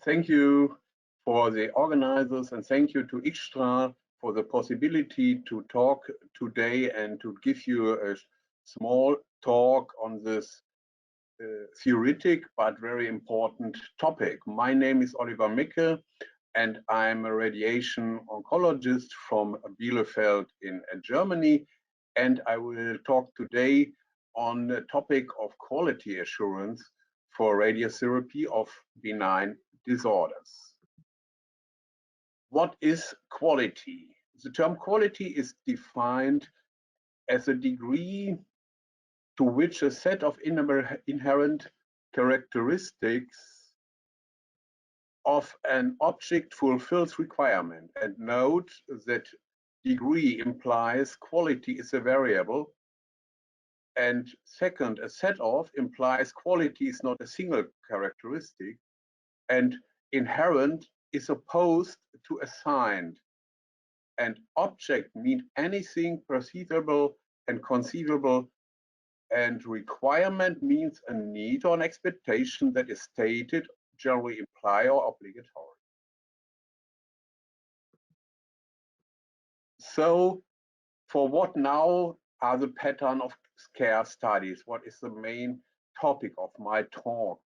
Thank you for the organizers and thank you to Xtra for the possibility to talk today and to give you a small talk on this theoretic but very important topic. My name is Oliver Micke and I'm a radiation oncologist from Bielefeld in Germany, and I will talk today on the topic of quality assurance for radiotherapy of benign disorders. What is quality? The term quality is defined as a degree to which a set of inherent characteristics of an object fulfills requirement. And note that degree implies quality is a variable. And second, a set of implies quality is not a single characteristic. And inherent is opposed to assigned. And object means anything perceivable and conceivable, and requirement means a need or an expectation that is stated, generally implied or obligatory. So for what now are the pattern of care studies? What is the main topic of my talk?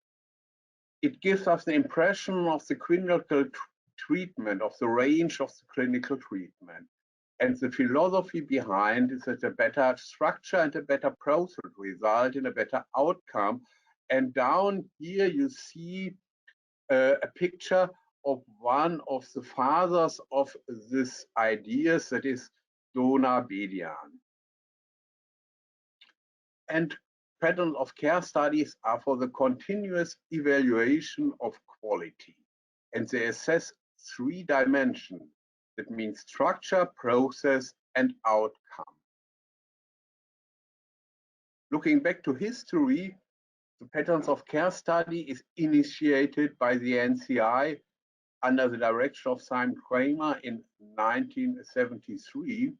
It gives us the impression of the clinical treatment, of the range of the clinical treatment. And the philosophy behind is that a better structure and a better process result in a better outcome. And down here you see a picture of one of the fathers of this ideas, that is Bedian. And pattern of care studies are for the continuous evaluation of quality. And they assess three dimensions. That means structure, process, and outcome. Looking back to history, the patterns of care study is initiated by the NCI under the direction of Simon Kramer in 1973.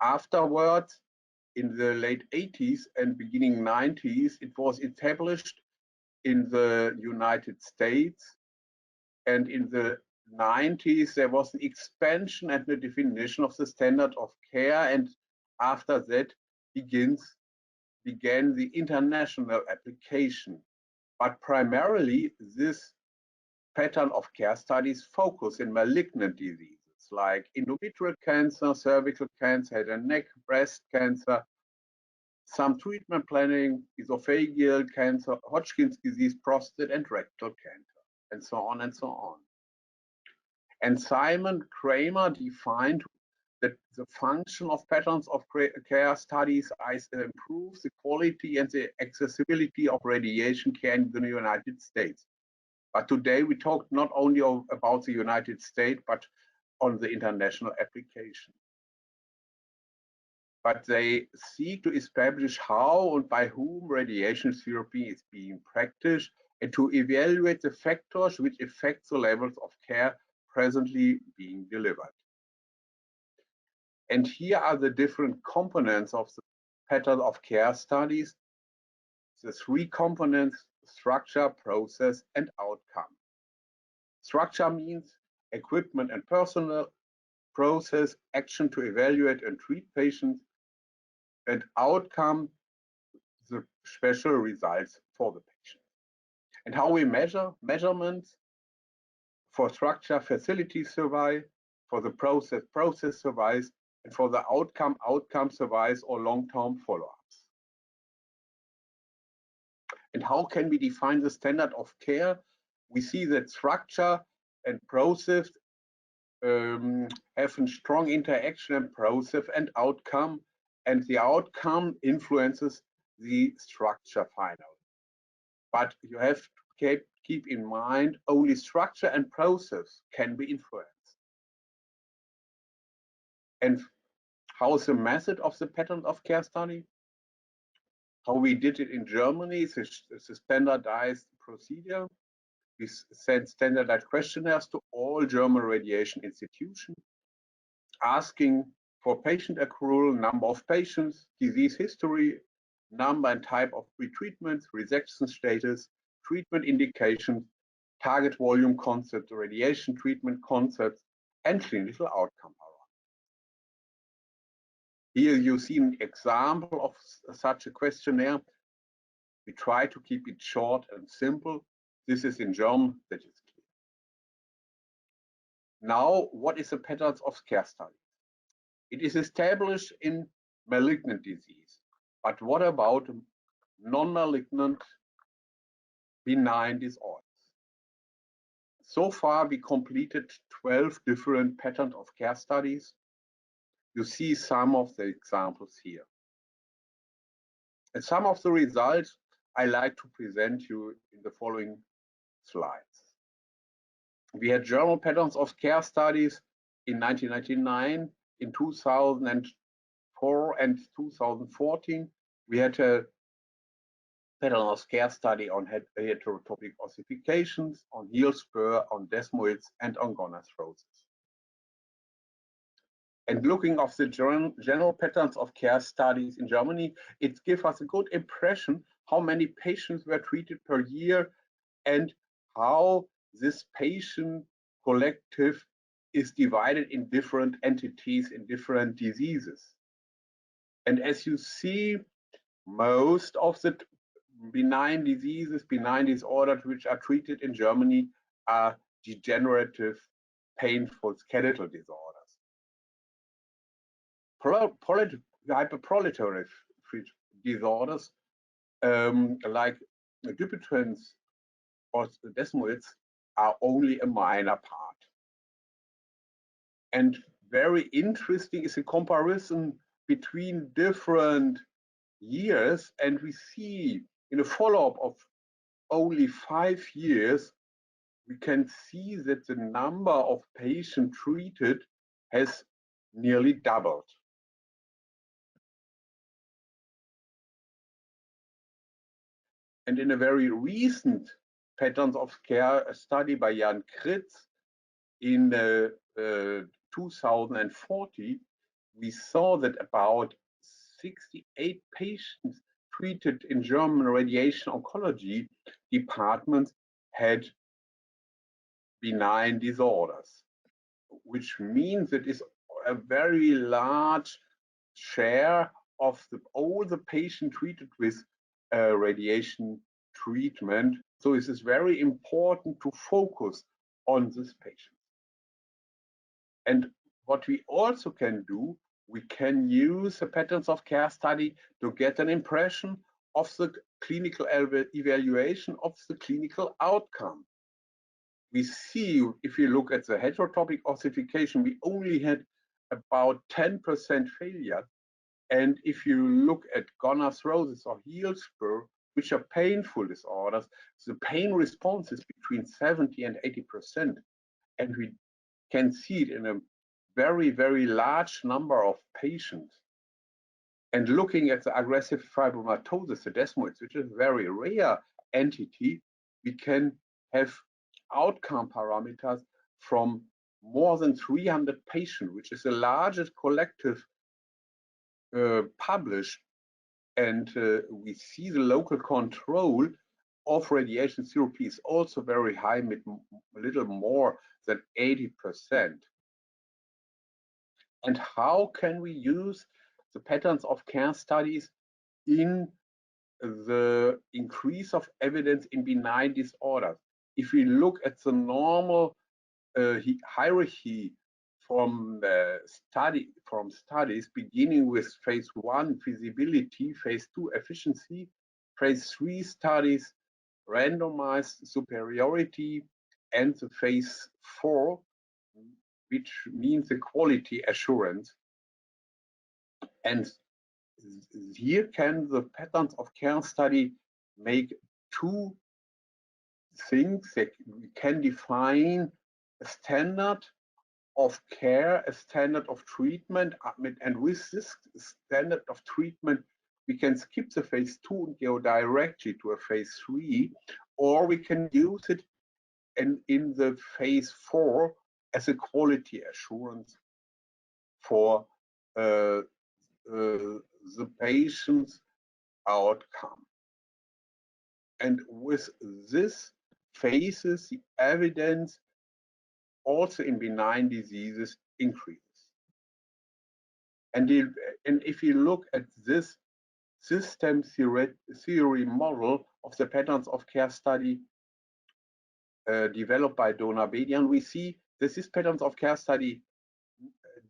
Afterwards, in the late 80s and beginning 90s, it was established in the United States. And in the 90s, there was an expansion and the definition of the standard of care. And after that began the international application. But primarily, this pattern of care studies focus in malignant diseases like endometrial cancer, cervical cancer, head and neck, breast cancer, some treatment planning, esophageal cancer, Hodgkin's disease, prostate, and rectal cancer, and so on and so on. And Simon Kramer defined that the function of patterns of care studies is to improve the quality and the accessibility of radiation care in the United States. But today we talk not only about the United States, but on the international application. But they seek to establish how and by whom radiation therapy is being practiced and to evaluate the factors which affect the levels of care presently being delivered. And here are the different components of the pattern of care studies. The three components: structure, process, and outcome. Structure means equipment and personnel, process, action to evaluate and treat patients, and outcome, the special results for the patient. And how we measure: measurements for structure, facility survey, for the process surveys, and for the outcome surveys or long-term follow-ups. And how can we define the standard of care? We see that structure and process have a strong interaction and process and outcome, and the outcome influences the structure finally. But you have to keep in mind only structure and process can be influenced. And how is the method of the pattern of care study? How we did it in Germany is a standardized procedure. We sent standardized questionnaires to all German radiation institutions, asking for patient accrual, number of patients, disease history, number and type of retreatments, resection status, treatment indications, target volume concepts, radiation treatment concepts, and clinical outcome parameters. Here you see an example of such a questionnaire. We try to keep it short and simple. This is in German, that is clear. Now, what is the patterns of care study? It is established in malignant disease, but what about non-malignant benign disorders? So far, we completed 12 different patterns of care studies. You see some of the examples here. And some of the results I like to present you in the following slides. We had German patterns of care studies in 1999, in 2004 and 2014. We had a pattern of care study on heterotopic ossifications, on heel spur, on desmoids, and on gonarthrosis. And looking at the general patterns of care studies in Germany, it gives us a good impression how many patients were treated per year and how this patient collective is divided in different entities in different diseases. And as you see, most of the benign diseases, benign disorders which are treated in Germany are degenerative, painful skeletal disorders. Hyperproliferative disorders like Dupuytren's or desmoids are only a minor part. And very interesting is a comparison between different years, and we see in a follow-up of only 5 years, we can see that the number of patients treated has nearly doubled. And in a very recent patterns of care study by Jan Kritz in 2040, we saw that about 68 patients treated in German radiation oncology departments had benign disorders, which means it is a very large share of all the patients treated with radiation treatment. So it is very important to focus on this patient. And what we also can do, we can use the patterns of care study to get an impression of the clinical evaluation of the clinical outcome. We see, if you look at the heterotopic ossification, we only had about 10% failure. And if you look at gonarthrosis or heel spur, which are painful disorders, the pain response is between 70 and 80%. And we can see it in a very, very large number of patients. And looking at the aggressive fibromatosis, the desmoids, which is a very rare entity, we can have outcome parameters from more than 300 patients, which is the largest collective published. And we see the local control of radiation therapy is also very high, with a little more than 80%. And how can we use the patterns of care studies in the increase of evidence in benign disorders? If we look at the normal hierarchy from studies beginning with phase 1 feasibility, phase 2 efficiency, phase 3 studies randomized superiority, and the phase 4, which means the quality assurance. And here can the patterns of care study make two things. That we can define a standard of care, a standard of treatment, and with this standard of treatment, we can skip the phase 2 and go directly to a phase 3, or we can use it in the phase 4 as a quality assurance for the patient's outcome. And with this phases, the evidence also in benign diseases increases. And if you look at this system theory model of the patterns of care study developed by Donabedian, we see that this patterns of care study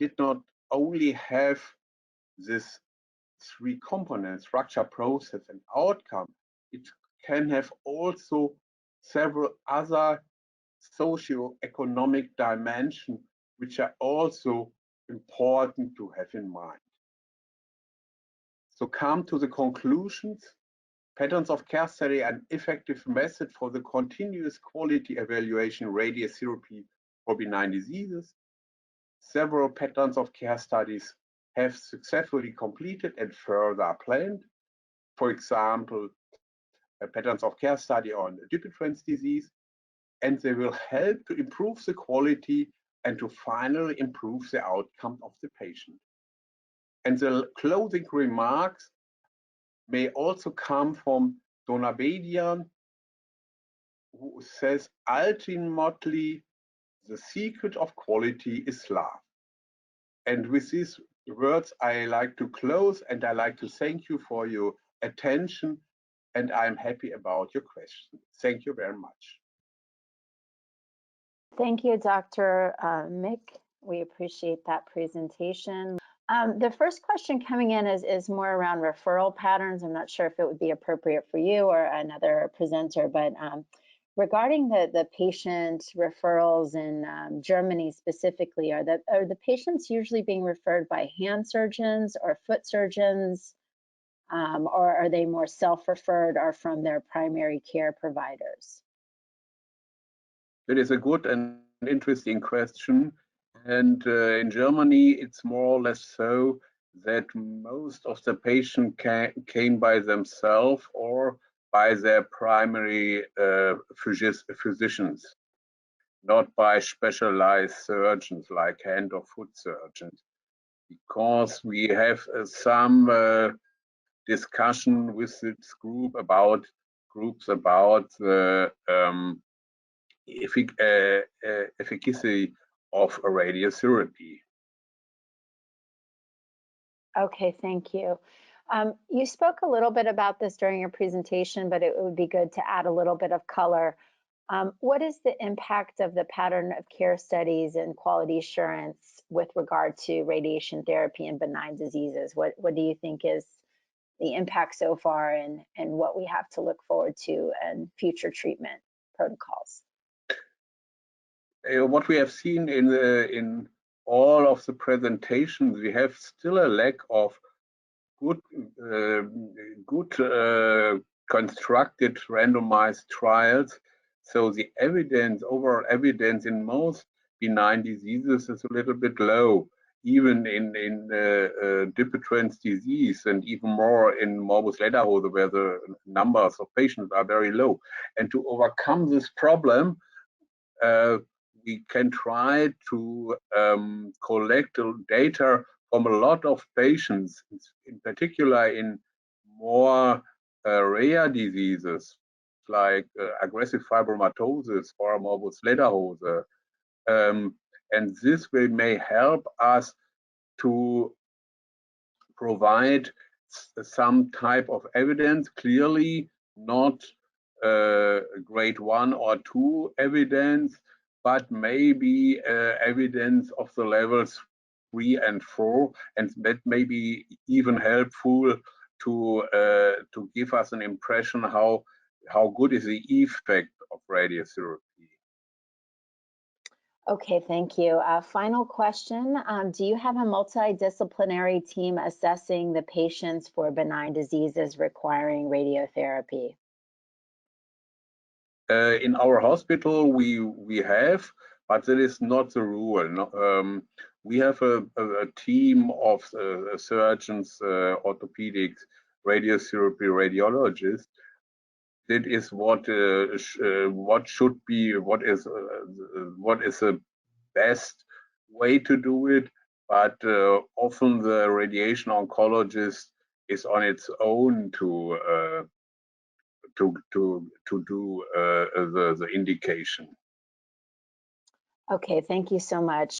did not only have this three components, structure, process, and outcome. It can have also several other socio-economic dimensions, which are also important to have in mind. So come to the conclusions. Patterns of care study are an effective method for the continuous quality evaluation radiotherapy for benign diseases. Several patterns of care studies have successfully completed and further planned. For example, patterns of care study on Dupuytren's disease, and they will help to improve the quality and to finally improve the outcome of the patient. And the closing remarks may also come from Donabedian, who says, ultimately, the secret of quality is love. And with these words, I like to close, and I like to thank you for your attention, and I'm happy about your question. Thank you very much. Thank you, Dr. Micke. We appreciate that presentation. The first question coming in is more around referral patterns. I'm not sure if it would be appropriate for you or another presenter, but regarding the patient referrals in Germany specifically, are the patients usually being referred by hand surgeons or foot surgeons, or are they more self-referred or from their primary care providers? That is a good and interesting question. And in Germany, it's more or less so that most of the patients came by themselves or by their primary physicians, not by specialized surgeons like hand or foot surgeons, because we have some discussion with this group about the efficacy of radiotherapy. Okay, thank you. You spoke a little bit about this during your presentation, but it would be good to add a little bit of color. What is the impact of the pattern of care studies and quality assurance with regard to radiation therapy and benign diseases? What do you think is the impact so far, and what we have to look forward to in future treatment protocols? What we have seen in all of the presentations, we have still a lack of good constructed randomized trials. So the overall evidence in most benign diseases is a little bit low, even in Dupuytren's disease, and even more in morbus Lederhose, where the numbers of patients are very low. And to overcome this problem, we can try to collect data from a lot of patients, in particular in more rare diseases like aggressive fibromatosis or morbus Lederhose. And this may help us to provide some type of evidence, clearly not grade 1 or 2 evidence, but maybe evidence of the levels 3 and 4, and that may be even helpful to give us an impression how good is the effect of radiotherapy. Okay, thank you. Final question. Do you have a multidisciplinary team assessing the patients for benign diseases requiring radiotherapy? In our hospital, we have, but that is not the rule. No, we have a team of surgeons, orthopedics, radiotherapy radiologists. That is what should be, what is the best way to do it. But often the radiation oncologist is on its own do the indication. Okay, thank you so much.